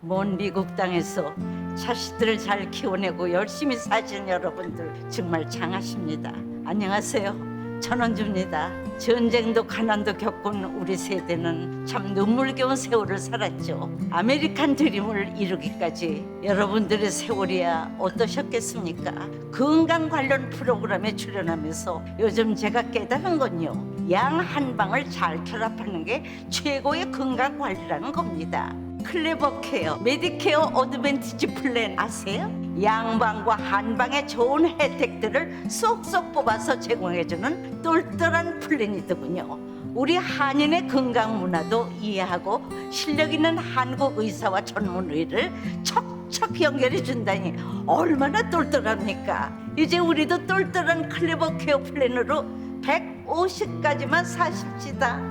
먼 미국 땅에서 자식들을 잘 키워내고 열심히 사신 여러분들 정말 장하십니다. 안녕하세요. 전원주입니다. 전쟁도 가난도 겪은 우리 세대는 참 눈물겨운 세월을 살았죠. 아메리칸 드림을 이루기까지 여러분들의 세월이야 어떠셨겠습니까? 건강 관련 프로그램에 출연하면서 요즘 제가 깨달은 건요, 양 한 방을 잘 결합하는 게 최고의 건강 관리라는 겁니다. 클레버 케어, 메디케어 어드밴티지 플랜 아세요? 양방과 한방의 좋은 혜택들을 쏙쏙 뽑아서 제공해주는 똘똘한 플랜이더군요. 우리 한인의 건강 문화도 이해하고 실력 있는 한국 의사와 전문의를 척척 연결해 준다니 얼마나 똘똘합니까? 이제 우리도 똘똘한 클레버 케어 플랜으로 150까지만 사십시다.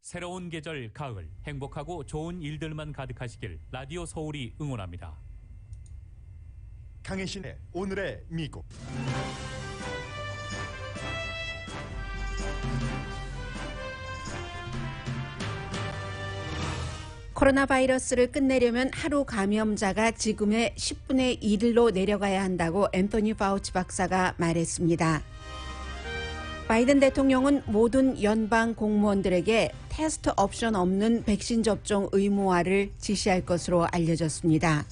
새로운 계절 가을, 행복하고 좋은 일들만 가득하시길 라디오 서울이 응원합니다. 강혜신의 오늘의 미국. 코로나 바이러스를 끝내려면 하루 감염자가 지금의 10분의 1로 내려가야 한다고 앤토니 파우치 박사가 말했습니다. 바이든 대통령은 모든 연방 공무원들에게 테스트 옵션 없는 백신 접종 의무화를 지시할 것으로 알려졌습니다.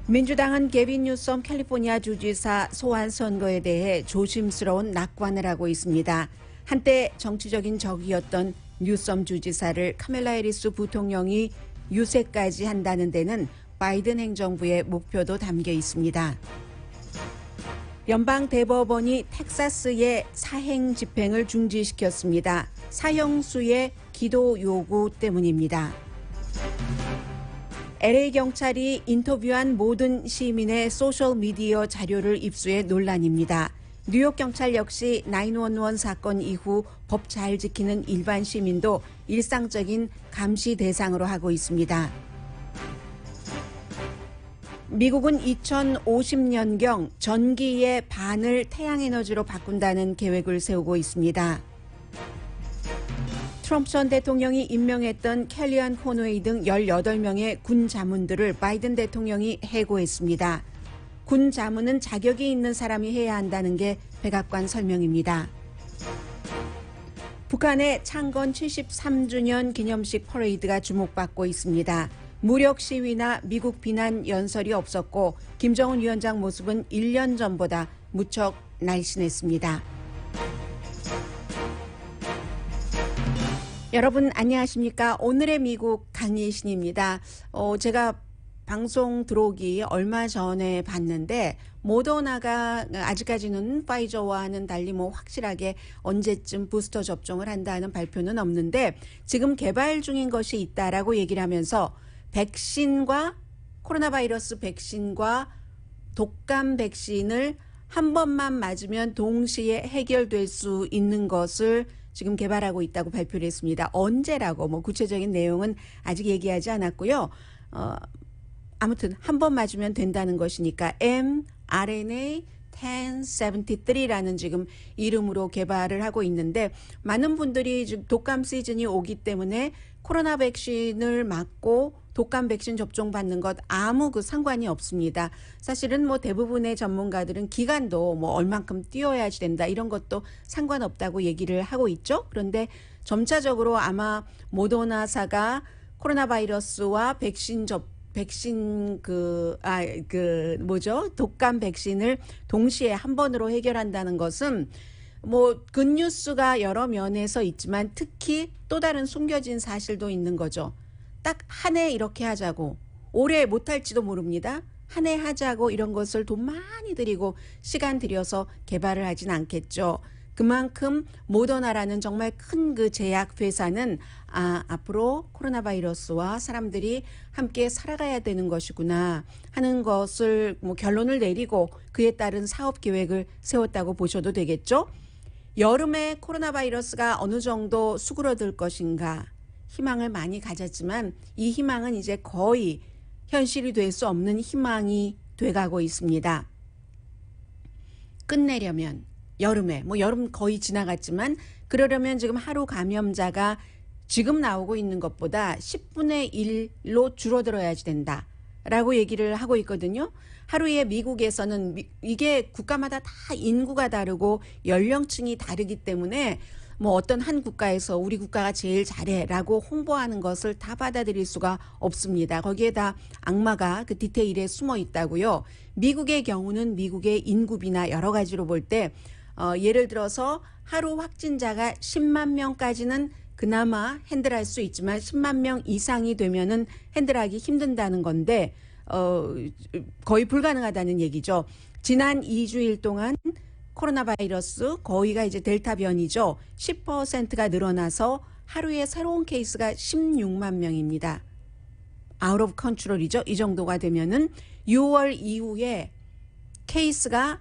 민주당은 게빈 뉴섬 캘리포니아 주지사 소환 선거에 대해 조심스러운 낙관을 하고 있습니다. 한때 정치적인 적이었던 뉴섬 주지사를 카멜라 해리스 부통령이 유세까지 한다는 데는 바이든 행정부의 목표도 담겨 있습니다. 연방 대법원이 텍사스의 사행 집행을 중지시켰습니다. 사형수의 기도 요구 때문입니다. LA 경찰이 인터뷰한 모든 시민의 소셜미디어 자료를 입수해 논란입니다. 뉴욕 경찰 역시 911 사건 이후 법 잘 지키는 일반 시민도 일상적인 감시 대상으로 하고 있습니다. 미국은 2050년경 전기의 반을 태양에너지로 바꾼다는 계획을 세우고 있습니다. 트럼프 전 대통령이 임명했던 켈리안 코노웨이 등 18명의 군 자문들을 바이든 대통령이 해고했습니다. 군 자문은 자격이 있는 사람이 해야 한다는 게 백악관 설명입니다. 북한의 창건 73주년 기념식 퍼레이드가 주목받고 있습니다. 무력 시위나 미국 비난 연설이 없었고 김정은 위원장 모습은 1년 전보다 무척 날씬했습니다. 여러분 안녕하십니까? 오늘의 미국 강예신입니다. 제가 방송 들어오기 얼마 전에 봤는데 모더나가 아직까지는 파이저와는 달리 확실하게 언제쯤 부스터 접종을 한다는 발표는 없는데 지금 개발 중인 것이 있다라고 얘기를 하면서 백신과 코로나 바이러스 백신과 독감 백신을 한 번만 맞으면 동시에 해결될 수 있는 것을 지금 개발하고 있다고 발표를 했습니다. 언제라고 구체적인 내용은 아직 얘기하지 않았고요. 아무튼 한 번 맞으면 된다는 것이니까 mRNA 1073라는 지금 이름으로 개발을 하고 있는데 많은 분들이 지금 독감 시즌이 오기 때문에 코로나 백신을 맞고 독감 백신 접종 받는 것 아무 상관이 없습니다. 사실은 대부분의 전문가들은 기간도 얼만큼 뛰어야지 된다 이런 것도 상관없다고 얘기를 하고 있죠. 그런데 점차적으로 아마 모더나사가 코로나 바이러스와 독감 백신을 동시에 한 번으로 해결한다는 것은 굿뉴스가 여러 면에서 있지만 특히 또 다른 숨겨진 사실도 있는 거죠. 딱 한 해 이렇게 하자고, 올해 못할지도 모릅니다. 한 해 하자고 이런 것을 돈 많이 들이고 시간 들여서 개발을 하진 않겠죠. 그만큼 모더나라는 정말 큰 제약 회사는 앞으로 코로나 바이러스와 사람들이 함께 살아가야 되는 것이구나 하는 것을 결론을 내리고 그에 따른 사업 계획을 세웠다고 보셔도 되겠죠. 여름에 코로나 바이러스가 어느 정도 수그러들 것인가, 희망을 많이 가졌지만 이 희망은 이제 거의 현실이 될 수 없는 희망이 돼가고 있습니다. 끝내려면 여름에 여름 거의 지나갔지만 그러려면 지금 하루 감염자가 지금 나오고 있는 것보다 10분의 1로 줄어들어야지 된다라고 얘기를 하고 있거든요. 하루에 미국에서는 이게 국가마다 다 인구가 다르고 연령층이 다르기 때문에 어떤 한 국가에서 우리 국가가 제일 잘해라고 홍보하는 것을 다 받아들일 수가 없습니다. 거기에 다 악마가 그 디테일에 숨어 있다고요. 미국의 경우는 미국의 인구비나 여러 가지로 볼 때 예를 들어서 하루 확진자가 10만 명까지는 그나마 핸들할 수 있지만 10만 명 이상이 되면은 핸들하기 힘든다는 건데 거의 불가능하다는 얘기죠. 지난 2주일 동안 코로나 바이러스 거의가 이제 델타 변이죠. 10%가 늘어나서 하루에 새로운 케이스가 16만 명입니다. 아웃 오브 컨트롤이죠. 이 정도가 되면은 6월 이후에 케이스가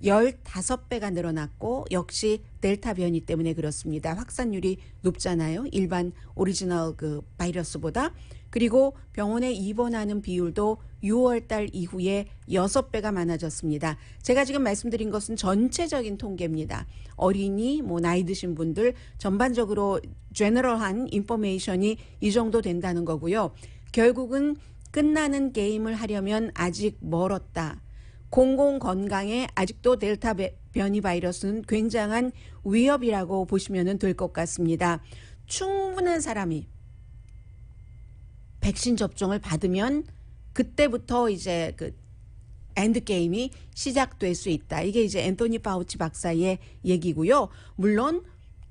15배가 늘어났고 역시 델타 변이 때문에 그렇습니다. 확산율이 높잖아요. 일반 오리지널 그 바이러스보다. 그리고 병원에 입원하는 비율도 6월 달 이후에 6배가 많아졌습니다. 제가 지금 말씀드린 것은 전체적인 통계입니다. 어린이, 나이 드신 분들 전반적으로 제너럴한 인포메이션이 이 정도 된다는 거고요. 결국은 끝나는 게임을 하려면 아직 멀었다. 공공건강에 아직도 델타 변이 바이러스는 굉장한 위협이라고 보시면 될 것 같습니다. 충분한 사람이 백신 접종을 받으면 그때부터 이제 그 엔드게임이 시작될 수 있다. 이게 이제 앤토니 파우치 박사의 얘기고요. 물론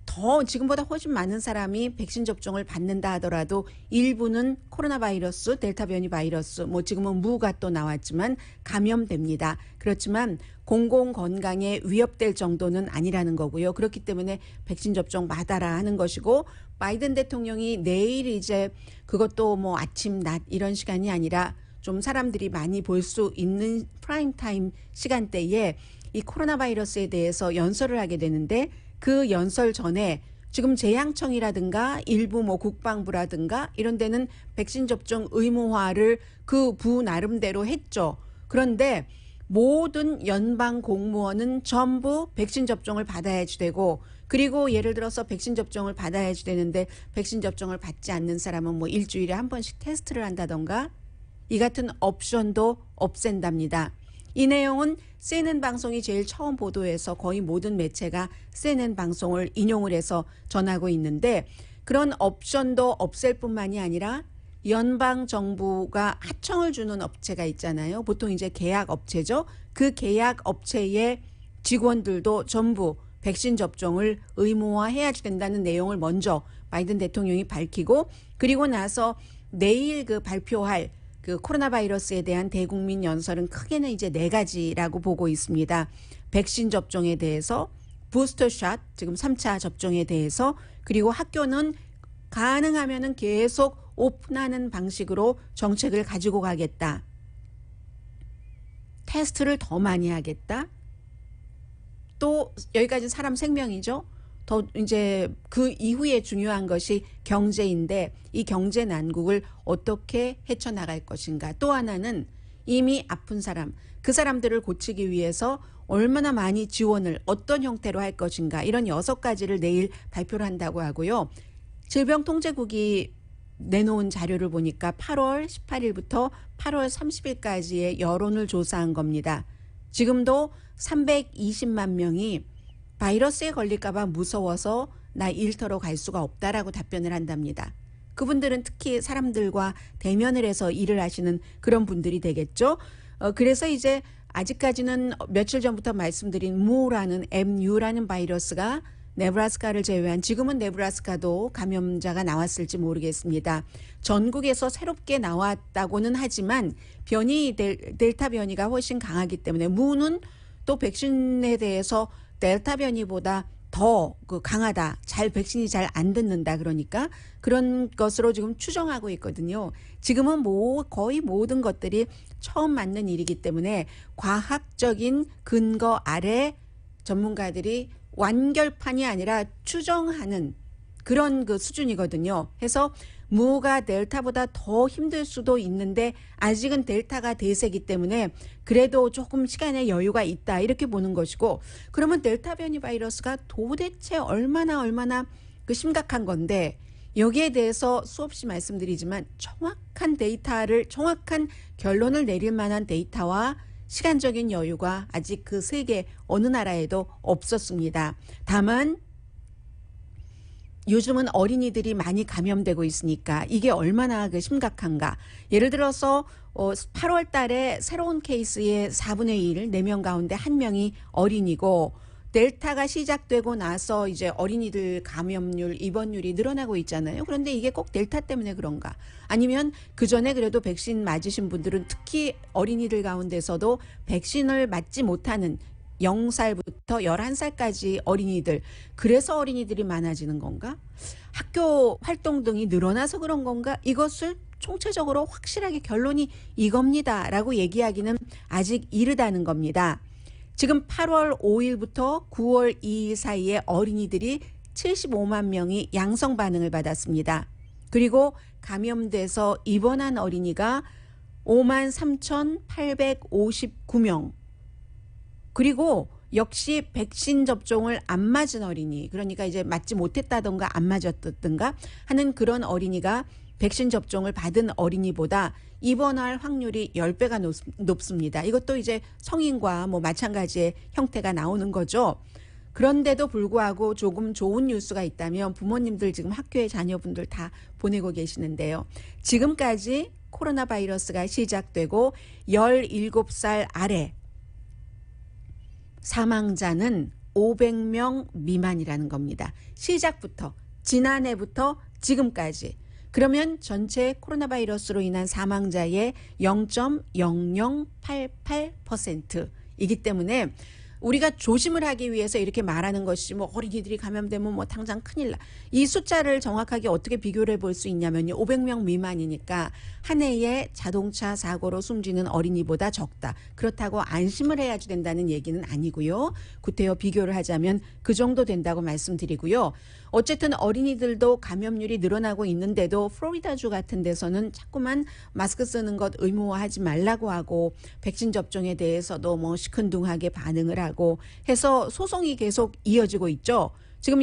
더 지금보다 훨씬 많은 사람이 백신 접종을 받는다 하더라도 일부는 코로나 바이러스, 델타 변이 바이러스, 지금은 무가 또 나왔지만 감염됩니다. 그렇지만 공공건강에 위협될 정도는 아니라는 거고요. 그렇기 때문에 백신 접종 받아라 하는 것이고 바이든 대통령이 내일 이제 그것도 아침, 낮 이런 시간이 아니라 좀 사람들이 많이 볼 수 있는 프라임타임 시간대에 이 코로나 바이러스에 대해서 연설을 하게 되는데 그 연설 전에 지금 재향청이라든가 일부 국방부라든가 이런 데는 백신 접종 의무화를 그 부 나름대로 했죠. 그런데 모든 연방 공무원은 전부 백신 접종을 받아야지 되고 그리고 예를 들어서 백신 접종을 받아야지 되는데 백신 접종을 받지 않는 사람은 일주일에 한 번씩 테스트를 한다던가 이 같은 옵션도 없앤답니다. 이 내용은 CNN 방송이 제일 처음 보도해서 거의 모든 매체가 CNN 방송을 인용을 해서 전하고 있는데 그런 옵션도 없앨 뿐만이 아니라 연방 정부가 하청을 주는 업체가 있잖아요. 보통 이제 계약 업체죠. 그 계약 업체의 직원들도 전부 백신 접종을 의무화해야지 된다는 내용을 먼저 바이든 대통령이 밝히고 그리고 나서 내일 그 발표할 그 코로나 바이러스에 대한 대국민 연설은 크게는 이제 4가지라고 보고 있습니다. 백신 접종에 대해서, 부스터샷, 지금 3차 접종에 대해서, 그리고 학교는 가능하면은 계속 오픈하는 방식으로 정책을 가지고 가겠다. 테스트를 더 많이 하겠다. 또 여기까지 사람 생명이죠. 더 이제 그 이후에 중요한 것이 경제인데 이 경제 난국을 어떻게 헤쳐나갈 것인가. 또 하나는 이미 아픈 사람, 그 사람들을 고치기 위해서 얼마나 많이 지원을 어떤 형태로 할 것인가. 이런 6가지를 내일 발표를 한다고 하고요. 질병통제국이 내놓은 자료를 보니까 8월 18일부터 8월 30일까지의 여론을 조사한 겁니다. 지금도 320만 명이 바이러스에 걸릴까 봐 무서워서 나 일터로 갈 수가 없다라고 답변을 한답니다. 그분들은 특히 사람들과 대면을 해서 일을 하시는 그런 분들이 되겠죠. 그래서 이제 아직까지는 며칠 전부터 말씀드린 MU라는 바이러스가 네브라스카를 제외한 지금은 네브라스카도 감염자가 나왔을지 모르겠습니다. 전국에서 새롭게 나왔다고는 하지만 델타 변이가 훨씬 강하기 때문에 무는 또 백신에 대해서 델타 변이보다 더 강하다. 백신이 잘 안 듣는다. 그러니까 그런 것으로 지금 추정하고 있거든요. 지금은 거의 모든 것들이 처음 맞는 일이기 때문에 과학적인 근거 아래 전문가들이 완결판이 아니라 추정하는 그런 그 수준이거든요. 해서 무가 델타보다 더 힘들 수도 있는데 아직은 델타가 대세이기 때문에 그래도 조금 시간의 여유가 있다 이렇게 보는 것이고, 그러면 델타 변이 바이러스가 도대체 얼마나 그 심각한 건데, 여기에 대해서 수없이 말씀드리지만 정확한 결론을 내릴 만한 데이터와 시간적인 여유가 아직 그 세계 어느 나라에도 없었습니다. 다만 요즘은 어린이들이 많이 감염되고 있으니까 이게 얼마나 그 심각한가. 예를 들어서 8월 달에 새로운 케이스의 4분의 1, 4명 가운데 1명이 어린이고, 델타가 시작되고 나서 이제 어린이들 감염률, 입원율이 늘어나고 있잖아요. 그런데 이게 꼭 델타 때문에 그런가? 아니면 그 전에 그래도 백신 맞으신 분들은 특히 어린이들 가운데서도 백신을 맞지 못하는 0살부터 11살까지 어린이들, 그래서 어린이들이 많아지는 건가? 학교 활동 등이 늘어나서 그런 건가? 이것을 총체적으로 확실하게 결론이 이겁니다 라고 얘기하기는 아직 이르다는 겁니다. 지금 8월 5일부터 9월 2일 사이에 어린이들이 75만 명이 양성 반응을 받았습니다. 그리고 감염돼서 입원한 어린이가 53,859명. 그리고 역시 백신 접종을 안 맞은 어린이, 그러니까 이제 맞지 못했다던가 안 맞았다던가 하는 그런 어린이가 백신 접종을 받은 어린이보다 입원할 확률이 10배가 높습니다. 이것도 이제 성인과 뭐 마찬가지의 형태가 나오는 거죠. 그런데도 불구하고 조금 좋은 뉴스가 있다면, 부모님들 지금 학교에 자녀분들 다 보내고 계시는데요. 지금까지 코로나 바이러스가 시작되고 17살 아래 사망자는 500명 미만이라는 겁니다. 시작부터, 지난해부터 지금까지. 그러면 전체 코로나 바이러스로 인한 사망자의 0.0088%이기 때문에 우리가 조심을 하기 위해서 이렇게 말하는 것이, 뭐 어린이들이 감염되면 뭐 당장 큰일 나. 이 숫자를 정확하게 어떻게 비교를 해볼 수 있냐면요. 500명 미만이니까 한 해에 자동차 사고로 숨지는 어린이보다 적다. 그렇다고 안심을 해야지 된다는 얘기는 아니고요. 구태여 비교를 하자면 그 정도 된다고 말씀드리고요. 어쨌든 어린이들도 감염률이 늘어나고 있는데도 플로리다주 같은 데서는 자꾸만 마스크 쓰는 것 의무화하지 말라고 하고, 백신 접종에 대해서도 뭐 시큰둥하게 반응을 하고 해서 소송이 계속 이어지고 있죠. 지금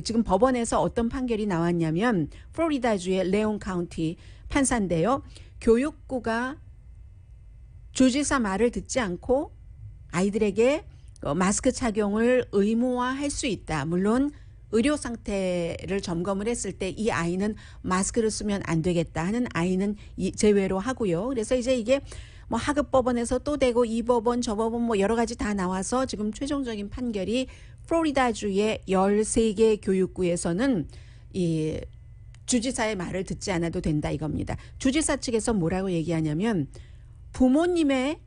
지금 법원에서 어떤 판결이 나왔냐면, 플로리다주의 레온 카운티 판사인데요. 교육부가 주지사 말을 듣지 않고 아이들에게 마스크 착용을 의무화할 수 있다. 물론 의료 상태를 점검을 했을 때 이 아이는 마스크를 쓰면 안 되겠다 하는 아이는 제외로 하고요. 그래서 이제 이게 뭐 하급 법원에서 또 되고 이 법원 저 법원 뭐 여러 가지 다 나와서 지금 최종적인 판결이 플로리다주의 13개 교육구에서는 이 주지사의 말을 듣지 않아도 된다 이겁니다. 주지사 측에서 뭐라고 얘기하냐면, 부모님의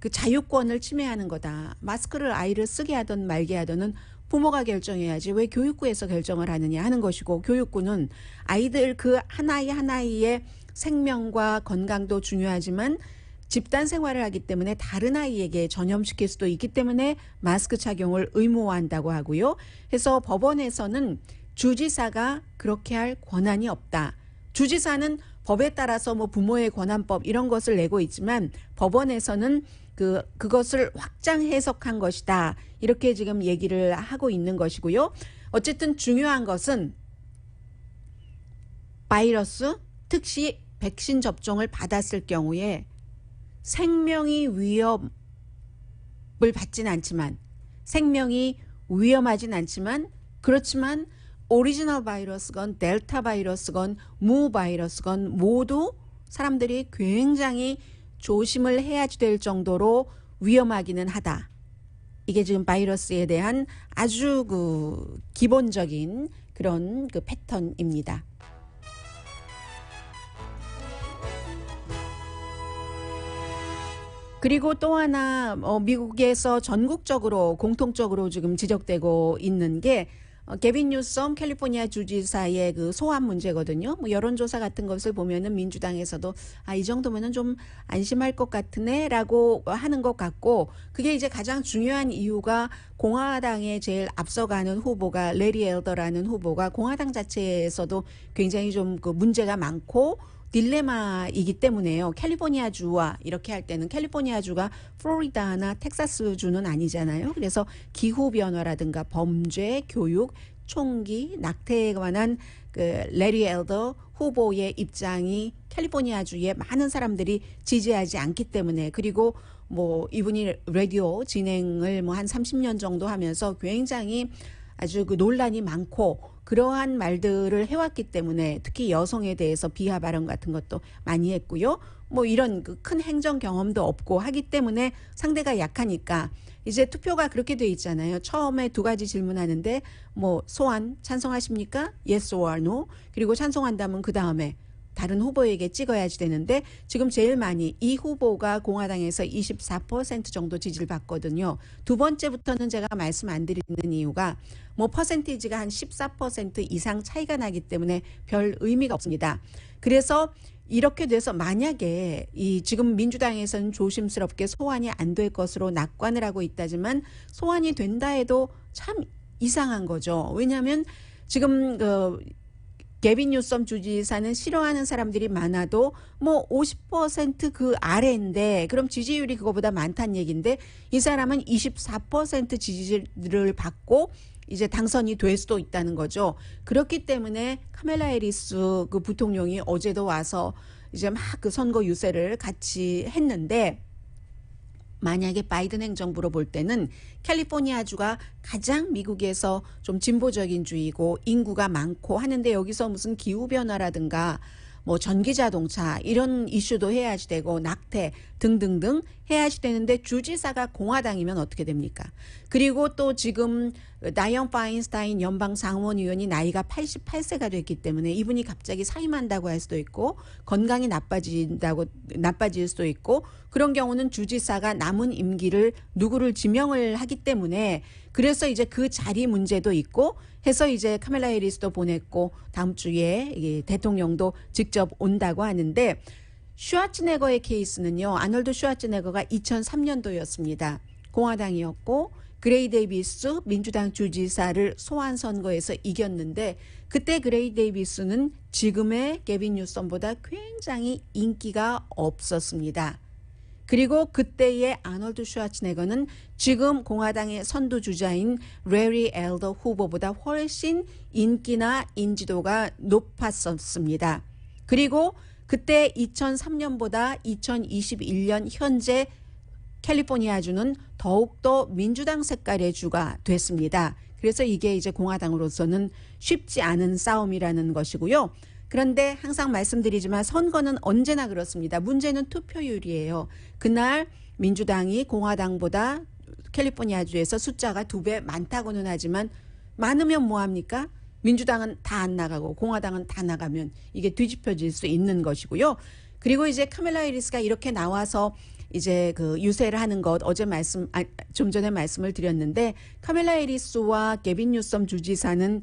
그 자유권을 침해하는 거다. 마스크를 아이를 쓰게 하든 말게 하든은 부모가 결정해야지 왜 교육구에서 결정을 하느냐 하는 것이고, 교육구는 아이들 그 하나이 하나이의 생명과 건강도 중요하지만 집단 생활을 하기 때문에 다른 아이에게 전염시킬 수도 있기 때문에 마스크 착용을 의무화한다고 하고요. 그래서 법원에서는 주지사가 그렇게 할 권한이 없다. 주지사는 법에 따라서 뭐 부모의 권한법 이런 것을 내고 있지만 법원에서는 그것을 확장 해석한 것이다. 이렇게 지금 얘기를 하고 있는 것이고요. 어쨌든 중요한 것은 바이러스, 특히 백신 접종을 받았을 경우에 생명이 위협을 받진 않지만, 생명이 위험하진 않지만, 그렇지만 오리지널 바이러스건 델타 바이러스건 무 바이러스건 모두 사람들이 굉장히 조심을 해야지 될 정도로 위험하기는 하다. 이게 지금 바이러스에 대한 아주 그 기본적인 그런 그 패턴입니다. 그리고 또 하나 미국에서 전국적으로 공통적으로 지금 지적되고 있는 게 게빈 뉴섬 캘리포니아 주지사의 그 소환 문제거든요. 뭐 여론조사 같은 것을 보면은 민주당에서도 이 정도면은 좀 안심할 것 같으네라고 하는 것 같고, 그게 이제 가장 중요한 이유가 공화당에 제일 앞서가는 후보가 레리 엘더라는 후보가 공화당 자체에서도 굉장히 좀 그 문제가 많고 딜레마이기 때문에요. 캘리포니아주와 이렇게 할 때는 캘리포니아주가 플로리다나 텍사스주는 아니잖아요. 그래서 기후변화라든가 범죄, 교육, 총기, 낙태에 관한 그 레리 엘더 후보의 입장이 캘리포니아주에 많은 사람들이 지지하지 않기 때문에, 그리고 뭐 이분이 라디오 진행을 뭐 한 30년 정도 하면서 굉장히 아주 그 논란이 많고 그러한 말들을 해왔기 때문에, 특히 여성에 대해서 비하 발언 같은 것도 많이 했고요. 뭐 이런 그 큰 행정 경험도 없고 하기 때문에 상대가 약하니까 이제 투표가 그렇게 돼 있잖아요. 처음에 두 가지 질문하는데 뭐 소환 찬성하십니까? Yes or no. 그리고 찬성한다면 그 다음에 다른 후보에게 찍어야지 되는데, 지금 제일 많이 이 후보가 공화당에서 24% 정도 지지를 받거든요. 두 번째부터는 제가 말씀 안 드리는 이유가 뭐 퍼센티지가 한 14% 이상 차이가 나기 때문에 별 의미가 없습니다. 그래서 이렇게 돼서 만약에 이 지금 민주당에서는 조심스럽게 소환이 안 될 것으로 낙관을 하고 있다지만, 소환이 된다 해도 참 이상한 거죠. 왜냐하면 지금 게빈 뉴섬 주지사는 싫어하는 사람들이 많아도 뭐 50% 아래인데, 그럼 지지율이 그거보다 많다는 얘기인데, 이 사람은 24% 지지를 받고 이제 당선이 될 수도 있다는 거죠. 그렇기 때문에 카멜라 해리스 그 부통령이 어제도 와서 이제 막 그 선거 유세를 같이 했는데, 만약에 바이든 행정부로 볼 때는 캘리포니아주가 가장 미국에서 좀 진보적인 주이고 인구가 많고 하는데, 여기서 무슨 기후변화라든가 뭐 전기자동차 이런 이슈도 해야지 되고 낙태 등등등 해야지 되는데, 주지사가 공화당이면 어떻게 됩니까? 그리고 또 지금 다이언 파인스타인 연방 상원의원이 나이가 88세가 됐기 때문에 이분이 갑자기 사임한다고 할 수도 있고, 건강이 나빠질 수도 있고, 그런 경우는 주지사가 남은 임기를 누구를 지명을 하기 때문에, 그래서 이제 그 자리 문제도 있고 해서 이제 카멜라 해리스도 보냈고 다음 주에 대통령도 직접 온다고 하는데, 슈와츠네거의 케이스는요, 아놀드 슈와츠네거가 2003년도였습니다. 공화당이었고 그레이 데이비스 민주당 주지사를 소환 선거에서 이겼는데, 그때 그레이 데이비스는 지금의 게빈 뉴섬보다 굉장히 인기가 없었습니다. 그리고 그때의 아놀드 슈와츠네거는 지금 공화당의 선두주자인 레리 엘더 후보보다 훨씬 인기나 인지도가 높았었습니다. 그리고 그때 2003년보다 2021년 현재 캘리포니아주는 더욱더 민주당 색깔의 주가 됐습니다. 그래서 이게 이제 공화당으로서는 쉽지 않은 싸움이라는 것이고요. 그런데 항상 말씀드리지만 선거는 언제나 그렇습니다. 문제는 투표율이에요. 그날 민주당이 공화당보다 캘리포니아주에서 숫자가 2배 많다고는 하지만, 많으면 뭐합니까? 민주당은 다 안 나가고 공화당은 다 나가면 이게 뒤집혀질 수 있는 것이고요. 그리고 이제 카멜라 해리스가 이렇게 나와서 이제 그 유세를 하는 것, 어제 좀 전에 말씀을 드렸는데, 카멜라 해리스와 게빈 뉴섬 주지사는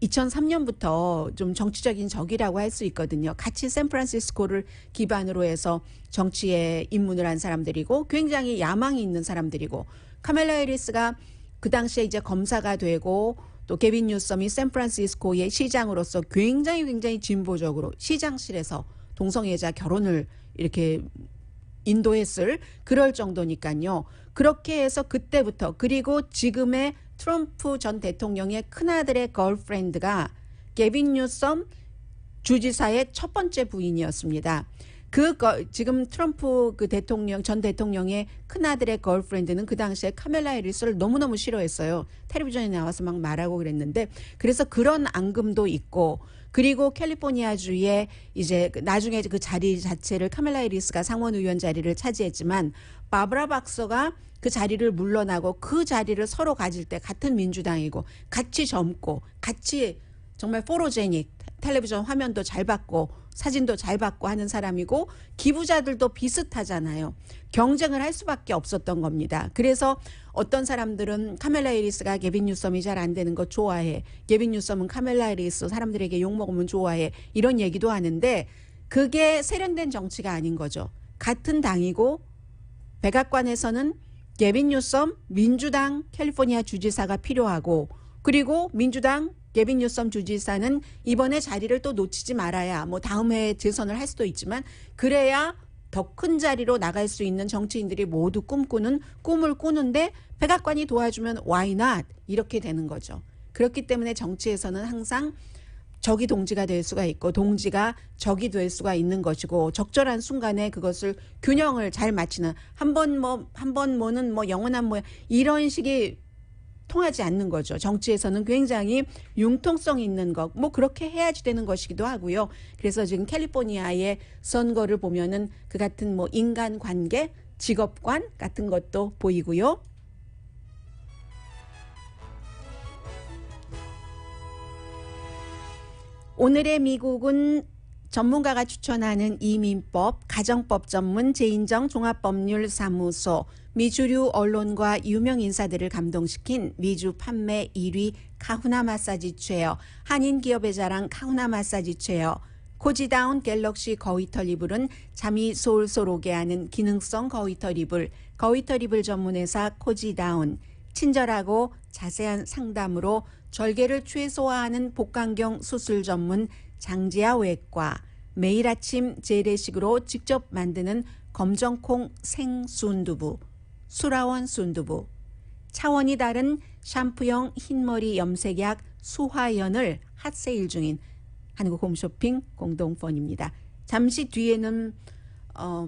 2003년부터 좀 정치적인 적이라고 할 수 있거든요. 같이 샌프란시스코를 기반으로 해서 정치에 입문을 한 사람들이고 굉장히 야망이 있는 사람들이고, 카멜라 해리스가 그 당시에 이제 검사가 되고 또 게빈 뉴섬이 샌프란시스코의 시장으로서 굉장히 진보적으로 시장실에서 동성애자 결혼을 이렇게 인도했을 그럴 정도니까요. 그렇게 해서 그때부터, 그리고 지금의 트럼프 전 대통령의 큰아들의 걸프렌드가 게빈 뉴섬 주지사의 첫 번째 부인이었습니다. 지금 트럼프 전 대통령의 큰아들의 걸프렌드는 그 당시에 카멜라 해리스를 너무너무 싫어했어요. 텔레비전에 나와서 막 말하고 그랬는데, 그래서 그런 앙금도 있고, 그리고 캘리포니아주에 이제 나중에 그 자리 자체를 카멜라 해리스가 상원의원 자리를 차지했지만, 바브라 박서가 그 자리를 물러나고 그 자리를 서로 가질 때 같은 민주당이고 같이 젊고 같이 정말 포로제닉, 텔레비전 화면도 잘 받고 사진도 잘 받고 하는 사람이고 기부자들도 비슷하잖아요. 경쟁을 할 수밖에 없었던 겁니다. 그래서 어떤 사람들은 카멜라 해리스가 게빈 뉴섬이 잘 안 되는 거 좋아해. 게빈 뉴섬은 카멜라 해리스 사람들에게 욕먹으면 좋아해. 이런 얘기도 하는데 그게 세련된 정치가 아닌 거죠. 같은 당이고 백악관에서는 게빈 뉴섬 민주당 캘리포니아 주지사가 필요하고 그리고 민주당 게빈 뉴섬 주지사는 이번에 자리를 또 놓치지 말아야 뭐 다음 해에 재선을 할 수도 있지만 그래야 더 큰 자리로 나갈 수 있는 정치인들이 모두 꿈꾸는 꿈을 꾸는데 백악관이 도와주면 why not 이렇게 되는 거죠. 그렇기 때문에 정치에서는 항상 적이 동지가 될 수가 있고 동지가 적이 될 수가 있는 것이고 적절한 순간에 그것을 균형을 잘 맞추는 한 번 뭐는 뭐 영원한 뭐 이런 식의 통하지 않는 거죠. 정치에서는 굉장히 융통성 있는 것, 뭐 그렇게 해야지 되는 것이기도 하고요. 그래서 지금 캘리포니아의 선거를 보면은 그 같은 뭐 인간관계, 직업관 같은 것도 보이고요. 오늘의 미국은 전문가가 추천하는 이민법, 가정법 전문 제인정 종합법률사무소, 미주류 언론과 유명 인사들을 감동시킨 미주 판매 1위 카후나 마사지 체어, 한인 기업의 자랑 카후나 마사지 체어, 코지다운 갤럭시 거위털 이불은 잠이 솔솔 오게 하는 기능성 거위털 이불, 거위털 이불 전문회사 코지다운, 친절하고 자세한 상담으로 절개를 최소화하는 복강경 수술 전문 장지아 외과, 매일 아침 재래식으로 직접 만드는 검정콩 생순두부, 수라원 순두부, 차원이 다른 샴푸형 흰머리 염색약 수화연을 핫세일 중인 한국홈쇼핑 공동펀입니다. 잠시 뒤에는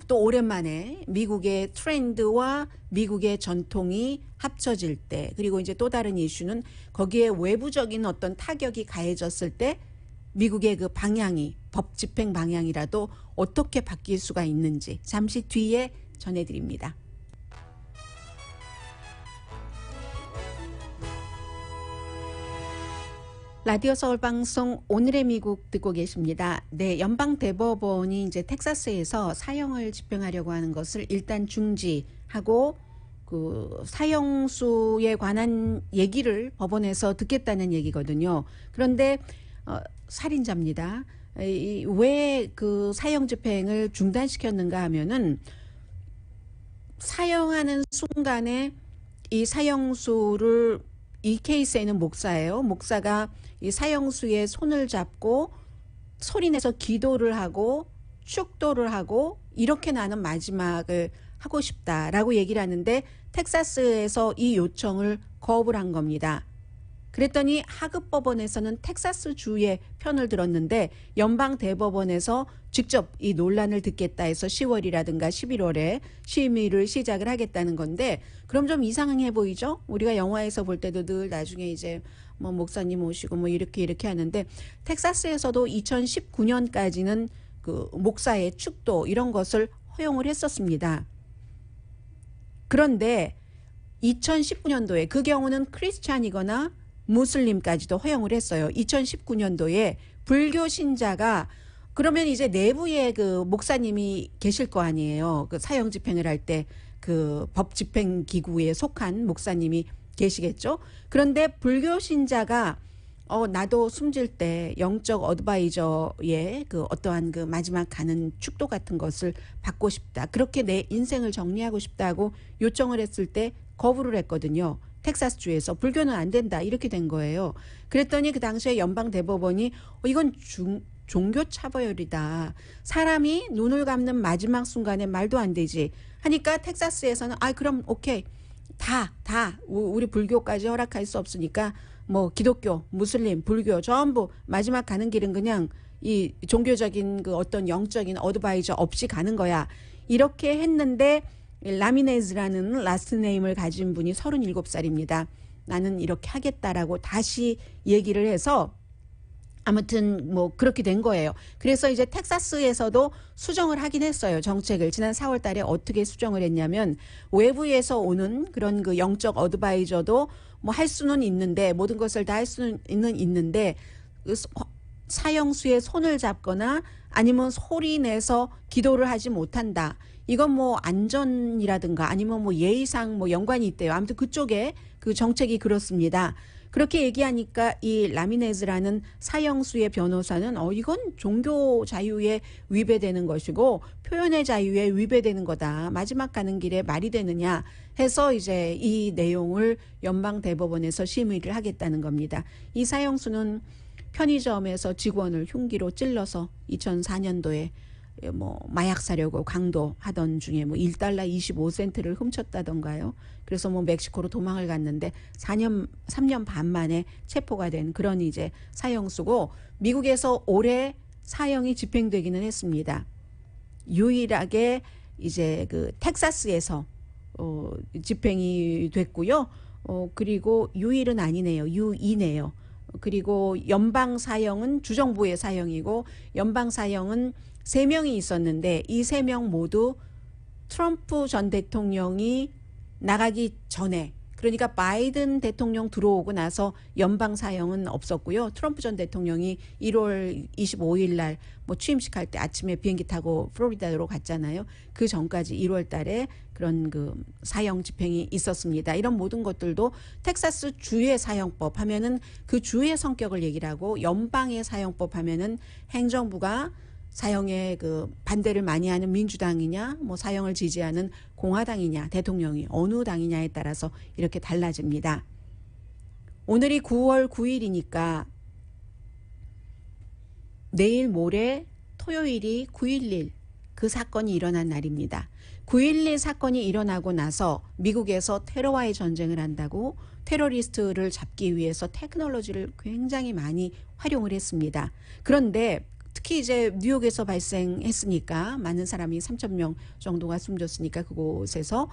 또 오랜만에 미국의 트렌드와 미국의 전통이 합쳐질 때 그리고 이제 또 다른 이슈는 거기에 외부적인 어떤 타격이 가해졌을 때 미국의 그 방향이 법 집행 방향이라도 어떻게 바뀔 수가 있는지 잠시 뒤에 전해드립니다. 라디오 서울 방송 오늘의 미국 듣고 계십니다. 네, 연방 대법원이 이제 텍사스에서 사형을 집행하려고 하는 것을 일단 중지하고 그 사형수에 관한 얘기를 법원에서 듣겠다는 얘기거든요. 그런데 살인자입니다. 왜 그 사형 집행을 중단시켰는가 하면은 사형하는 순간에 이 사형수를 이 케이스에는 목사예요. 목사가 이 사형수의 손을 잡고 소리내서 기도를 하고 축도를 하고 이렇게 나는 마지막을 하고 싶다라고 얘기를 하는데 텍사스에서 이 요청을 거부를 한 겁니다. 그랬더니 하급 법원에서는 텍사스 주의 편을 들었는데 연방 대법원에서 직접 이 논란을 듣겠다 해서 10월이라든가 11월에 심의를 시작을 하겠다는 건데 그럼 좀 이상해 보이죠? 우리가 영화에서 볼 때도 늘 나중에 이제 뭐 목사님 오시고 뭐 이렇게 하는데 텍사스에서도 2019년까지는 그 목사의 축도 이런 것을 허용을 했었습니다. 그런데 2019년도에 그 경우는 크리스찬이거나 무슬림까지도 허용을 했어요. 2019년도에 불교 신자가 그러면 이제 내부에 그 목사님이 계실 거 아니에요. 그 사형 집행을 할 때 그 법 집행 기구에 속한 목사님이 계시겠죠. 그런데 불교 신자가 나도 숨질 때 영적 어드바이저의 그 어떠한 그 마지막 가는 축도 같은 것을 받고 싶다. 그렇게 내 인생을 정리하고 싶다고 요청을 했을 때 거부를 했거든요. 텍사스주에서 불교는 안 된다 이렇게 된 거예요. 그랬더니 그 당시에 연방 대법원이 이건 종교 차별이다. 사람이 눈을 감는 마지막 순간에 말도 안 되지 하니까 텍사스에서는 그럼 오케이 다 우리 불교까지 허락할 수 없으니까 뭐 기독교, 무슬림, 불교 전부 마지막 가는 길은 그냥 이 종교적인 그 어떤 영적인 어드바이저 없이 가는 거야. 이렇게 했는데 라미네즈라는 라스트 네임을 가진 분이 37살입니다. 나는 이렇게 하겠다라고 다시 얘기를 해서 아무튼 뭐 그렇게 된 거예요. 그래서 이제 텍사스에서도 수정을 하긴 했어요. 정책을. 지난 4월 달에 어떻게 수정을 했냐면 외부에서 오는 그런 그 영적 어드바이저도 뭐 할 수는 있는데 모든 것을 다 할 수는 있는데 사형수의 손을 잡거나 아니면 소리 내서 기도를 하지 못한다. 이건 뭐 안전이라든가 아니면 뭐 예의상 뭐 연관이 있대요. 아무튼 그쪽에 그 정책이 그렇습니다. 그렇게 얘기하니까 이 라미네즈라는 사형수의 변호사는 이건 종교 자유에 위배되는 것이고 표현의 자유에 위배되는 거다. 마지막 가는 길에 말이 되느냐 해서 이제 이 내용을 연방 대법원에서 심의를 하겠다는 겁니다. 이 사형수는 편의점에서 직원을 흉기로 찔러서 2004년도에 뭐 마약 사려고 강도하던 중에 뭐 1달러 25센트를 훔쳤다던가요. 그래서 뭐 멕시코로 도망을 갔는데 3년 반 만에 체포가 된 그런 이제 사형수고 미국에서 올해 사형이 집행되기는 했습니다. 유일하게 이제 그 텍사스에서 집행이 됐고요. 그리고 유일은 아니네요. 유이네요. 그리고 연방 사형은 주정부의 사형이고 연방 사형은 3명이 있었는데 이 3명 모두 트럼프 전 대통령이 나가기 전에 그러니까 바이든 대통령 들어오고 나서 연방 사형은 없었고요. 트럼프 전 대통령이 1월 25일 날 뭐 취임식할 때 아침에 비행기 타고 플로리다로 갔잖아요. 그 전까지 1월 달에 그런 그 사형 집행이 있었습니다. 이런 모든 것들도 텍사스 주의 사형법 하면은 그 주의 성격을 얘기를 하고 연방의 사형법 하면은 행정부가 사형에 그 반대를 많이 하는 민주당이냐 뭐 사형을 지지하는 공화당이냐 대통령이 어느 당이냐에 따라서 이렇게 달라집니다. 오늘이 9월 9일이니까 내일 모레 토요일이 9.11 그 사건이 일어난 날입니다. 9.11 사건이 일어나고 나서 미국에서 테러와의 전쟁을 한다고 테러리스트를 잡기 위해서 테크놀로지를 굉장히 많이 활용을 했습니다. 그런데 특히 이제 뉴욕에서 발생했으니까 많은 사람이 3,000명 정도가 숨졌으니까 그곳에서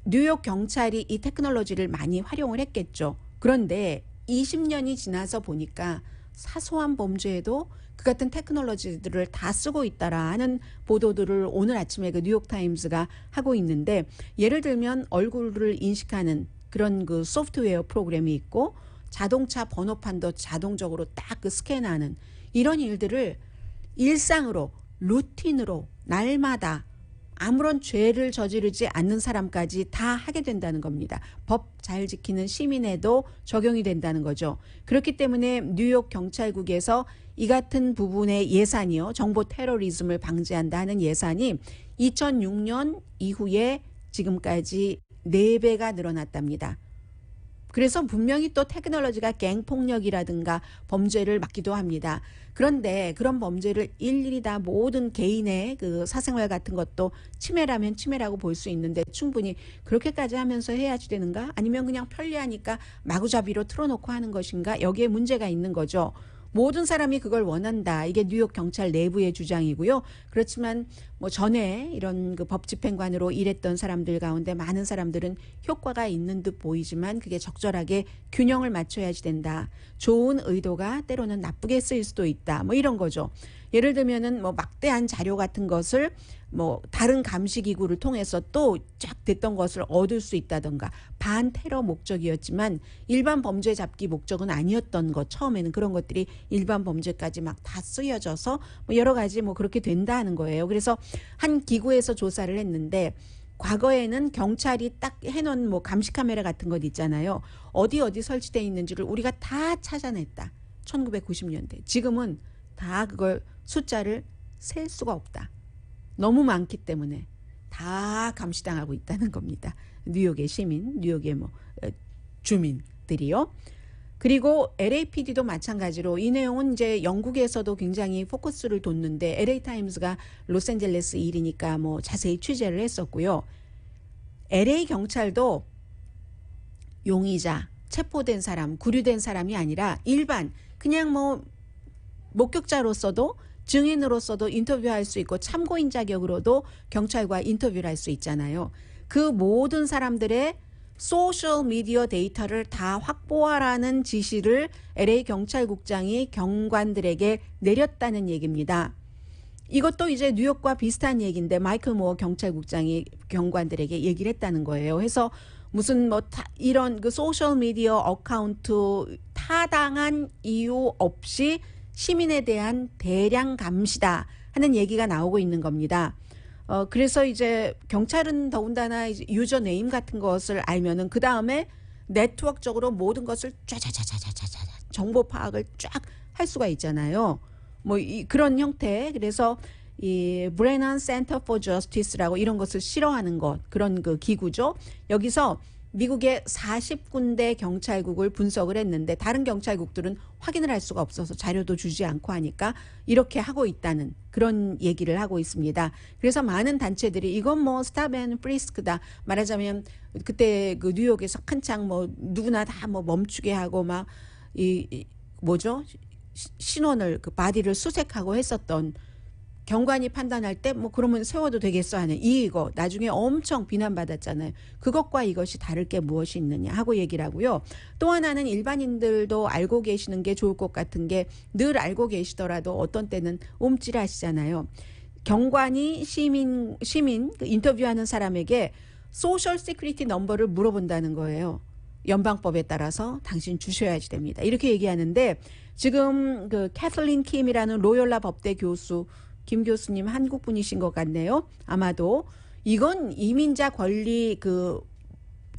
뉴욕 경찰이 이 테크놀로지를 많이 활용을 했겠죠. 그런데 20년이 지나서 보니까 사소한 범죄에도 그 같은 테크놀로지들을 다 쓰고 있다라는 보도들을 오늘 아침에 그 뉴욕타임스가 하고 있는데 예를 들면 얼굴을 인식하는 그런 그 소프트웨어 프로그램이 있고 자동차 번호판도 자동적으로 딱 그 스캔하는 이런 일들을 일상으로 루틴으로 날마다 아무런 죄를 저지르지 않는 사람까지 다 하게 된다는 겁니다. 법 잘 지키는 시민에도 적용이 된다는 거죠. 그렇기 때문에 뉴욕 경찰국에서 이 같은 부분의 예산이요. 정보 테러리즘을 방지한다 하는 예산이 2006년 이후에 지금까지 4배가 늘어났답니다. 그래서 분명히 또 테크놀로지가 갱폭력이라든가 범죄를 막기도 합니다. 그런데 그런 범죄를 일일이 다 모든 개인의 그 사생활 같은 것도 침해라면 침해라고 볼 수 있는데 충분히 그렇게까지 하면서 해야지 되는가? 아니면 그냥 편리하니까 마구잡이로 틀어놓고 하는 것인가? 여기에 문제가 있는 거죠. 모든 사람이 그걸 원한다. 이게 뉴욕 경찰 내부의 주장이고요. 그렇지만 뭐 전에 이런 그 법 집행관으로 일했던 사람들 가운데 많은 사람들은 효과가 있는 듯 보이지만 그게 적절하게 균형을 맞춰야지 된다. 좋은 의도가 때로는 나쁘게 쓰일 수도 있다. 뭐 이런 거죠. 예를 들면은 뭐 막대한 자료 같은 것을 뭐 다른 감시 기구를 통해서 또 쫙 됐던 것을 얻을 수 있다던가 반테러 목적이었지만 일반 범죄 잡기 목적은 아니었던 것 처음에는 그런 것들이 일반 범죄까지 막 다 쓰여져서 뭐 여러 가지 뭐 그렇게 된다 하는 거예요. 그래서 한 기구에서 조사를 했는데 과거에는 경찰이 딱 해놓은 뭐 감시 카메라 같은 것 있잖아요. 어디 설치되어 있는지를 우리가 다 찾아냈다. 1990년대. 지금은 다 그걸 숫자를 셀 수가 없다. 너무 많기 때문에 다 감시당하고 있다는 겁니다. 뉴욕의 시민, 뉴욕의 뭐 주민들이요. 그리고 LAPD도 마찬가지로 이 내용은 이제 영국에서도 굉장히 포커스를 뒀는데 LA타임스가 로스앤젤레스 일이니까 뭐 자세히 취재를 했었고요. LA 경찰도 용의자, 체포된 사람, 구류된 사람이 아니라 일반 그냥 뭐 목격자로서도 증인으로서도 인터뷰할 수 있고 참고인 자격으로도 경찰과 인터뷰를 할 수 있잖아요. 그 모든 사람들의 소셜 미디어 데이터를 다 확보하라는 지시를 LA 경찰국장이 경관들에게 내렸다는 얘기입니다. 이것도 이제 뉴욕과 비슷한 얘기인데 마이클 모어 경찰국장이 경관들에게 얘기를 했다는 거예요. 그래서 무슨 뭐 이런 그 소셜 미디어 어카운트 타당한 이유 없이 시민에 대한 대량 감시다 하는 얘기가 나오고 있는 겁니다. 그래서 이제 경찰은 더군다나 이제 유저 네임 같은 것을 알면은 그 다음에 네트워크적으로 모든 것을 쫙쫙쫙쫙쫙쫙 정보 파악을 쫙 할 수가 있잖아요. 뭐 그런 형태. 그래서 이 브레넌 센터 포 저스티스라고 이런 것을 실어하는 것, 그런 그 기구죠. 여기서 미국의 40군데 경찰국을 분석을 했는데 다른 경찰국들은 확인을 할 수가 없어서 자료도 주지 않고 하니까 이렇게 하고 있다는 그런 얘기를 하고 있습니다. 그래서 많은 단체들이 이건 뭐 스탑 앤 프리스크다. 말하자면 그때 그 뉴욕에서 한창 뭐 누구나 다 뭐 멈추게 하고 막 뭐죠? 신원을 그 바디를 수색하고 했었던 경관이 판단할 때 뭐 그러면 세워도 되겠어 하는 이거 나중에 엄청 비난받았잖아요. 그것과 이것이 다를 게 무엇이 있느냐 하고 얘기를 하고요. 또 하나는 일반인들도 알고 계시는 게 좋을 것 같은 게 늘 알고 계시더라도 어떤 때는 옴찔하시잖아요. 경관이 시민 그 인터뷰하는 사람에게 소셜 시큐리티 넘버를 물어본다는 거예요. 연방법에 따라서 당신 주셔야지 됩니다. 이렇게 얘기하는데 지금 그 캐슬린 킴이라는 로열라 법대 교수 김 교수님 한국 분이신 것 같네요. 아마도 이건 이민자 권리 그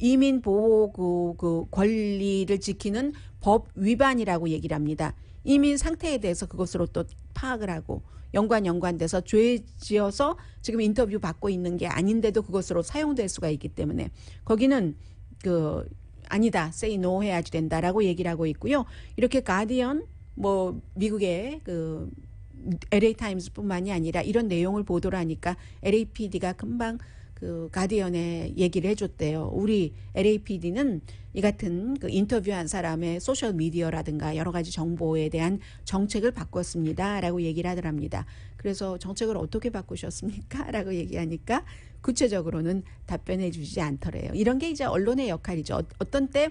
이민 보호 그 권리를 지키는 법 위반이라고 얘기를 합니다. 이민 상태에 대해서 그것으로 또 파악을 하고 연관돼서 죄 지어서 지금 인터뷰 받고 있는 게 아닌데도 그것으로 사용될 수가 있기 때문에 거기는 그 아니다, say no 해야지 된다라고 얘기를 하고 있고요. 이렇게 가디언 뭐 미국의 그 LA 타임스뿐만이 아니라 이런 내용을 보도를 하니까 LAPD가 금방 그 가디언에 얘기를 해줬대요. 우리 LAPD는 이 같은 그 인터뷰한 사람의 소셜 미디어라든가 여러 가지 정보에 대한 정책을 바꿨습니다라고 얘기를 하더랍니다. 그래서 정책을 어떻게 바꾸셨습니까?라고 얘기하니까 구체적으로는 답변해 주지 않더래요. 이런 게 이제 언론의 역할이죠. 어떤 때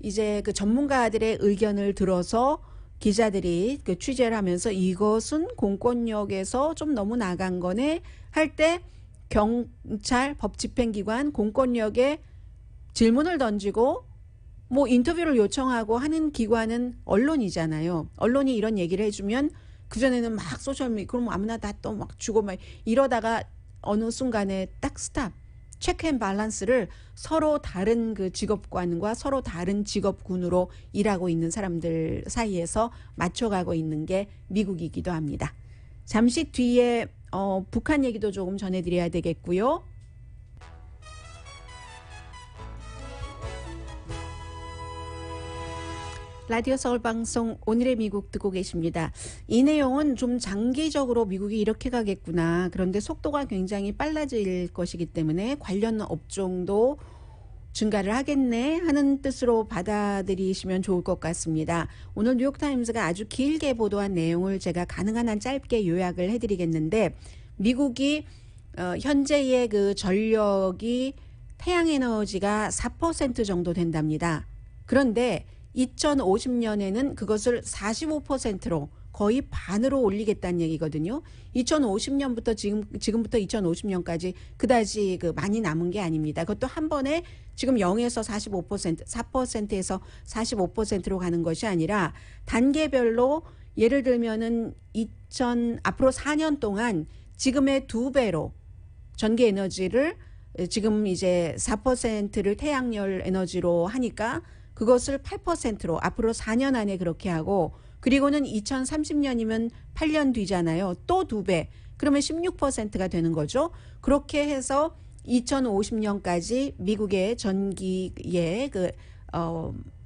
이제 그 전문가들의 의견을 들어서 기자들이 그 취재를 하면서 이것은 공권력에서 좀 너무 나간 거네 할 때 경찰, 법집행기관, 공권력에 질문을 던지고 뭐 인터뷰를 요청하고 하는 기관은 언론이잖아요. 언론이 이런 얘기를 해주면 그전에는 막 소셜미디어 그럼 아무나 다 또 막 주고 막 이러다가 어느 순간에 딱 스탑. 체크 앤 밸런스를 서로 다른 그 직업관과 서로 다른 직업군으로 일하고 있는 사람들 사이에서 맞춰가고 있는 게 미국이기도 합니다. 잠시 뒤에 북한 얘기도 조금 전해드려야 되겠고요. 라디오 서울 방송 오늘의 미국 듣고 계십니다. 이 내용은 좀 장기적으로 미국이 이렇게 가겠구나. 그런데 속도가 굉장히 빨라질 것이기 때문에 관련 업종도 증가를 하겠네 하는 뜻으로 받아들이시면 좋을 것 같습니다. 오늘 뉴욕타임스가 아주 길게 보도한 내용을 제가 가능한 한 짧게 요약을 해드리겠는데 미국이 현재의 그 전력이 태양에너지가 4% 정도 된답니다. 그런데 2050년에는 그것을 45%로 거의 반으로 올리겠다는 얘기거든요. 2050년부터 지금부터 2050년까지 그다지 그 많이 남은 게 아닙니다. 그것도 한 번에 지금 0에서 45%, 4%에서 45%로 가는 것이 아니라 단계별로 예를 들면은 앞으로 4년 동안 지금의 2배로 전기 에너지를 지금 이제 4%를 태양열 에너지로 하니까 그것을 8%로 앞으로 4년 안에 그렇게 하고 그리고는 2030년이면 8년 뒤잖아요. 또 2배. 그러면 16%가 되는 거죠. 그렇게 해서 2050년까지 미국의 전기의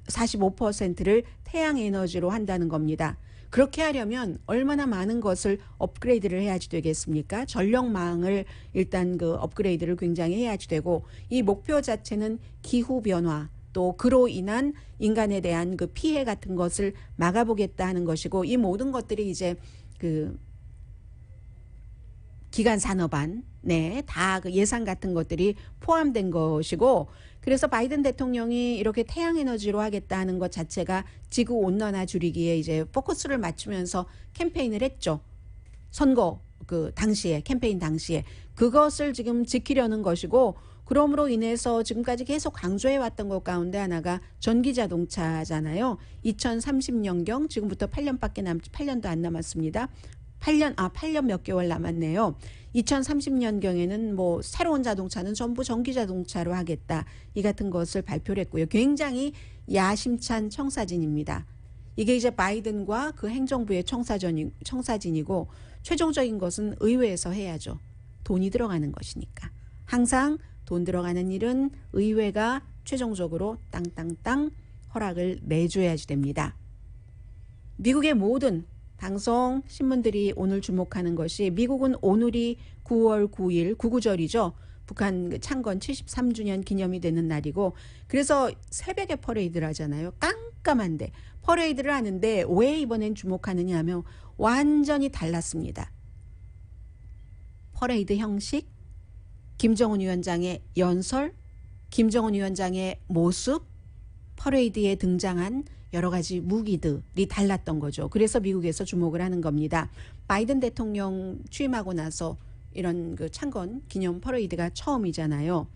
45%를 태양 에너지로 한다는 겁니다. 그렇게 하려면 얼마나 많은 것을 업그레이드를 해야지 되겠습니까? 전력망을 일단 그 업그레이드를 굉장히 해야지 되고 이 목표 자체는 기후 변화 또 그로 인한 인간에 대한 그 피해 같은 것을 막아보겠다 하는 것이고 이 모든 것들이 이제 그 기간 산업안 다 그 예산 같은 것들이 포함된 것이고 그래서 바이든 대통령이 이렇게 태양 에너지로 하겠다 하는 것 자체가 지구 온난화 줄이기에 이제 포커스를 맞추면서 캠페인을 했죠. 선거 그 당시에 캠페인 당시에 그것을 지금 지키려는 것이고 그러므로 인해서 지금까지 계속 강조해 왔던 것 가운데 하나가 전기 자동차잖아요. 2030년경 지금부터 8년도 안 남았습니다. 8년 몇 개월 남았네요. 2030년경에는 뭐 새로운 자동차는 전부 전기 자동차로 하겠다. 이 같은 것을 발표를 했고요. 굉장히 야심찬 청사진입니다. 이게 이제 바이든과 그 행정부의 청사진이고 최종적인 것은 의회에서 해야죠. 돈이 들어가는 것이니까. 항상 돈 들어가는 일은 의회가 최종적으로 땅땅땅 허락을 내줘야지 됩니다. 미국의 모든 방송 신문들이 오늘 주목하는 것이 미국은 오늘이 9월 9일 구구절이죠. 북한 창건 73주년 기념이 되는 날이고 그래서 새벽에 퍼레이드를 하잖아요. 깜깜한데 퍼레이드를 하는데 왜 이번엔 주목하느냐 하면 완전히 달랐습니다. 퍼레이드 형식, 김정은 위원장의 연설, 김정은 위원장의 모습, 퍼레이드에 등장한 여러 가지 무기들이 달랐던 거죠. 그래서 미국에서 주목을 하는 겁니다. 바이든 대통령 취임하고 나서 이런 그 창건 기념 퍼레이드가 처음이잖아요.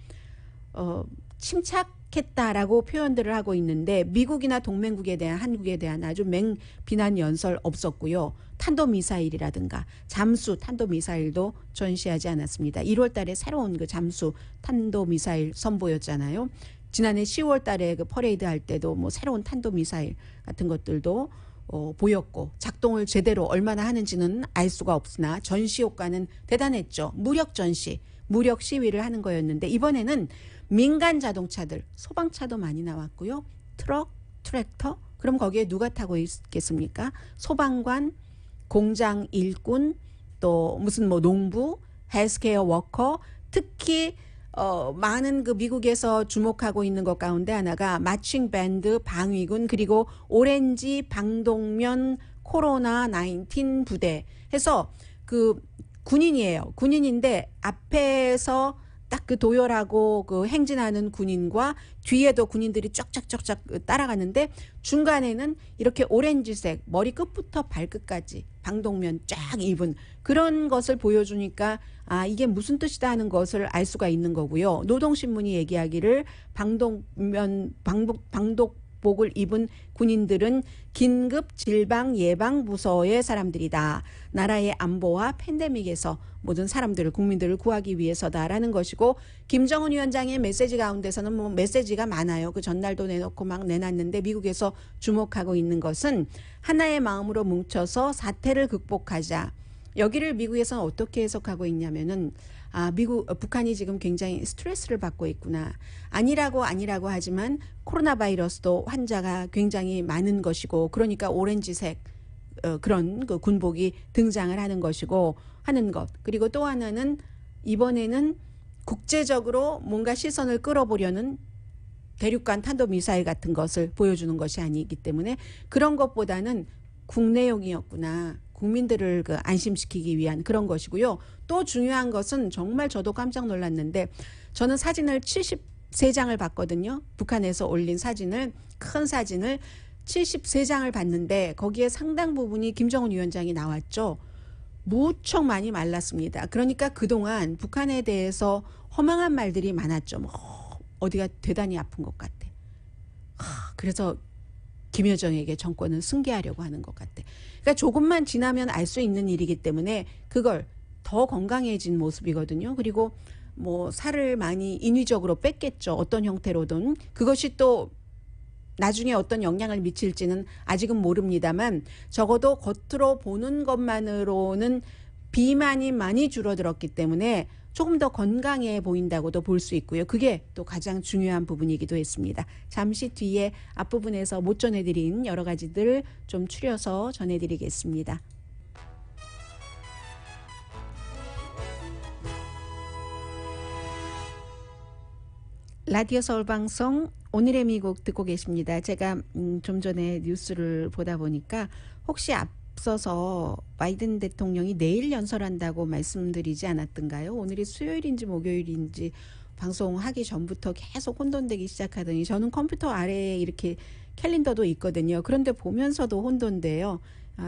침착했다라고 표현들을 하고 있는데 미국이나 동맹국에 대한 한국에 대한 아주 맹비난 연설 없었고요. 탄도미사일이라든가 잠수 탄도미사일도 전시하지 않았습니다. 1월 달에 새로운 그 잠수 탄도미사일 선보였잖아요. 지난해 10월 달에 그 퍼레이드 할 때도 뭐 새로운 탄도미사일 같은 것들도 보였고 작동을 제대로 얼마나 하는지는 알 수가 없으나 전시 효과는 대단했죠. 무력 전시, 무력 시위를 하는 거였는데 이번에는 민간 자동차들, 소방차도 많이 나왔고요. 트럭, 트랙터, 그럼 거기에 누가 타고 있겠습니까? 소방관, 공장 일꾼, 또 무슨 뭐 농부, 헬스케어 워커, 특히 많은 그 미국에서 주목하고 있는 것 가운데 하나가 마칭 밴드, 방위군, 그리고 오렌지 방독면 코로나 19 부대 해서 그 군인이에요. 군인인데 앞에서 딱 그 도열하고 그 행진하는 군인과 뒤에도 군인들이 쫙쫙쫙쫙 따라가는데 중간에는 이렇게 오렌지색 머리 끝부터 발끝까지 방독면 쫙 입은 그런 것을 보여주니까 아 이게 무슨 뜻이다 하는 것을 알 수가 있는 거고요. 노동신문이 얘기하기를 방독복을 입은 군인들은 긴급 질방 예방 부서의 사람들이다. 나라의 안보와 팬데믹에서 모든 사람들을 국민들을 구하기 위해서다라는 것이고 김정은 위원장의 메시지 가운데서는 뭐 메시지가 많아요. 그 전날도 내놓고 막 내놨는데 미국에서 주목하고 있는 것은 하나의 마음으로 뭉쳐서 사태를 극복하자. 여기를 미국에서는 어떻게 해석하고 있냐면은 북한이 지금 굉장히 스트레스를 받고 있구나. 아니라고 하지만 코로나 바이러스도 환자가 굉장히 많은 것이고 그러니까 오렌지색 그런 그 군복이 등장을 하는 것이고 하는 것. 그리고 또 하나는 이번에는 국제적으로 뭔가 시선을 끌어보려는 대륙간 탄도미사일 같은 것을 보여주는 것이 아니기 때문에 그런 것보다는 국내용이었구나. 국민들을 그 안심시키기 위한 그런 것이고요. 또 중요한 것은 정말 저도 깜짝 놀랐는데 저는 사진을 73장을 봤거든요. 북한에서 올린 사진을 큰 사진을 73장을 봤는데 거기에 상당 부분이 김정은 위원장이 나왔죠. 무척 많이 말랐습니다. 그러니까 그동안 북한에 대해서 허망한 말들이 많았죠. 뭐 어디가 대단히 아픈 것 같아. 그래서 김여정에게 정권을 승계하려고 하는 것 같아. 그러니까 조금만 지나면 알 수 있는 일이기 때문에 그걸 더 건강해진 모습이거든요. 그리고 뭐 살을 많이 인위적으로 뺐겠죠. 어떤 형태로든. 그것이 또 나중에 어떤 영향을 미칠지는 아직은 모릅니다만 적어도 겉으로 보는 것만으로는 비만이 많이 줄어들었기 때문에 조금 더 건강해 보인다고도 볼 수 있고요. 그게 또 가장 중요한 부분이기도 했습니다. 잠시 뒤에 앞부분에서 못 전해드린 여러 가지들 좀 추려서 전해드리겠습니다. 라디오 서울방송 오늘의 미국 듣고 계십니다. 제가 좀 전에 뉴스를 보다 보니까 혹시 앞서서 바이든 대통령이 내일 연설한다고 말씀드리지 않았던가요? 오늘이 수요일인지 목요일인지 방송하기 전부터 계속 혼돈되기 시작하더니 저는 컴퓨터 아래에 이렇게 캘린더도 있거든요. 그런데 보면서도 혼돈돼요.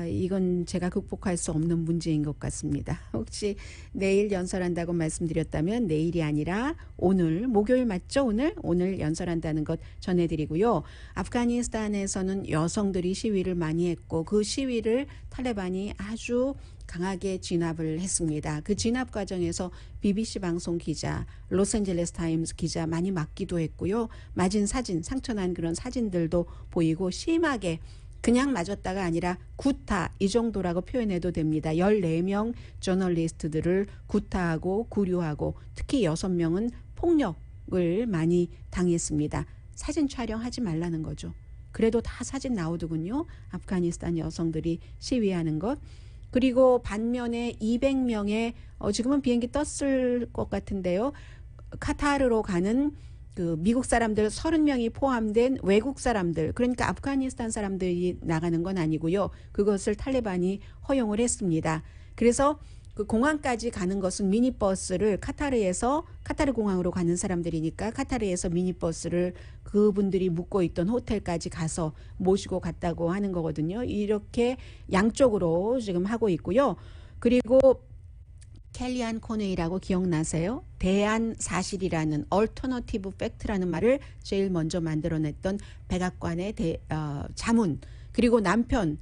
이건 제가 극복할 수 없는 문제인 것 같습니다. 혹시 내일 연설한다고 말씀드렸다면 내일이 아니라 오늘, 목요일 맞죠? 오늘 연설한다는 것 전해드리고요. 아프가니스탄에서는 여성들이 시위를 많이 했고 그 시위를 탈레반이 아주 강하게 진압을 했습니다. 그 진압 과정에서 BBC 방송 기자, 로스앤젤레스 타임스 기자 많이 맞기도 했고요. 맞은 사진, 상처난 그런 사진들도 보이고 심하게 그냥 맞았다가 아니라 구타 이 정도라고 표현해도 됩니다. 14명 저널리스트들을 구타하고 구류하고 특히 6명은 폭력을 많이 당했습니다. 사진 촬영하지 말라는 거죠. 그래도 다 사진 나오더군요. 아프가니스탄 여성들이 시위하는 것. 그리고 반면에 200명의 지금은 비행기 떴을 것 같은데요. 카타르로 가는 그 미국 사람들 30명이 포함된 외국 사람들, 그러니까 아프가니스탄 사람들이 나가는 건 아니고요. 그것을 탈레반이 허용을 했습니다. 그래서 그 공항까지 가는 것은 미니버스를 카타르 공항으로 가는 사람들이니까 카타르에서 미니버스를 그분들이 묵고 있던 호텔까지 가서 모시고 갔다고 하는 거거든요. 이렇게 양쪽으로 지금 하고 있고요. 그리고 켈리안 코네이라고 기억나세요? 대안 사실이라는 얼터너티브 팩트라는 말을 제일 먼저 만들어냈던 백악관의 자문. 그리고 남편은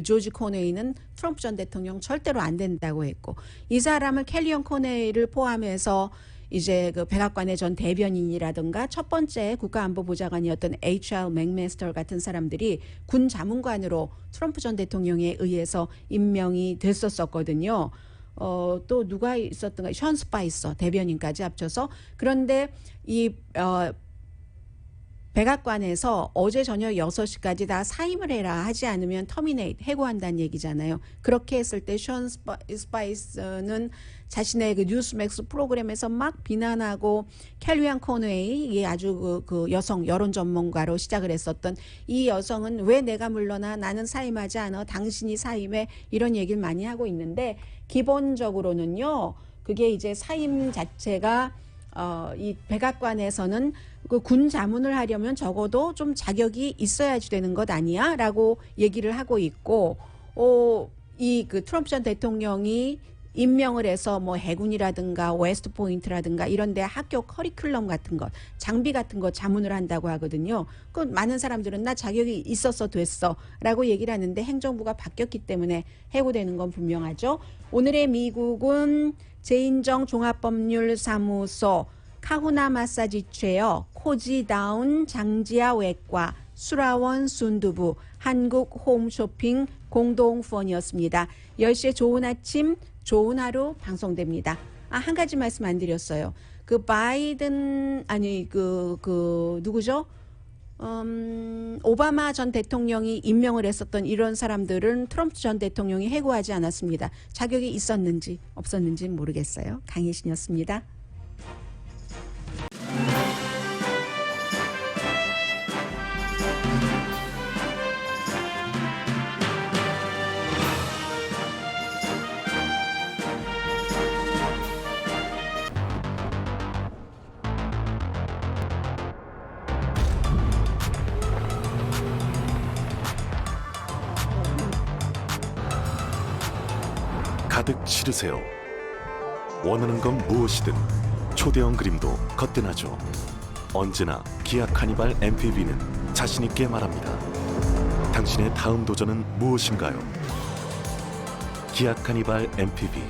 조지 코네이는 트럼프 전 대통령 절대로 안 된다고 했고 이 사람을 켈리언 코네이를 포함해서 이제 그 백악관의 전 대변인이라든가 첫 번째 국가안보보좌관이었던 HR 맥메스터 같은 사람들이 군 자문관으로 트럼프 전 대통령에 의해서 임명이 됐었거든요. 또 누가 있었던가 션 스파이서 대변인까지 합쳐서. 그런데 이 백악관에서 어제 저녁 6시까지 다 사임을 해라, 하지 않으면 터미네이트, 해고한다는 얘기잖아요. 그렇게 했을 때 션 스파이스는 자신의 그 뉴스맥스 프로그램에서 막 비난하고 켈리안 코네이, 이게 아주 그 여성 여론 전문가로 시작을 했었던 이 여성은 왜 내가 물러나, 나는 사임하지 않아, 당신이 사임해, 이런 얘기를 많이 하고 있는데 기본적으로는요. 그게 이제 사임 자체가 이 백악관에서는 그 군 자문을 하려면 적어도 좀 자격이 있어야지 되는 것 아니야? 라고 얘기를 하고 있고, 이 그 트럼프 전 대통령이 임명을 해서 뭐 해군이라든가 웨스트 포인트라든가 이런 데 학교 커리큘럼 같은 것, 장비 같은 것 자문을 한다고 하거든요. 그 많은 사람들은 나 자격이 있어서 됐어 라고 얘기를 하는데 행정부가 바뀌었기 때문에 해고되는 건 분명하죠. 오늘의 미국은 제인정 종합법률사무소, 카후나 마사지 체어, 코지다운 장지아 외과, 수라원 순두부, 한국 홈쇼핑 공동후원이었습니다. 10시에 좋은 아침, 좋은 하루 방송됩니다. 한 가지 말씀 안 드렸어요. 그 바이든, 누구죠? 오바마 전 대통령이 임명을 했었던 이런 사람들은 트럼프 전 대통령이 해고하지 않았습니다. 자격이 있었는지 없었는지 모르겠어요. 강혜신이었습니다. 가득 실으세요. 원하는 건 무엇이든 초대형 그림도 거뜬하죠. 언제나 기아 카니발 MPV는 자신 있게 말합니다. 당신의 다음 도전은 무엇인가요? 기아 카니발 MPV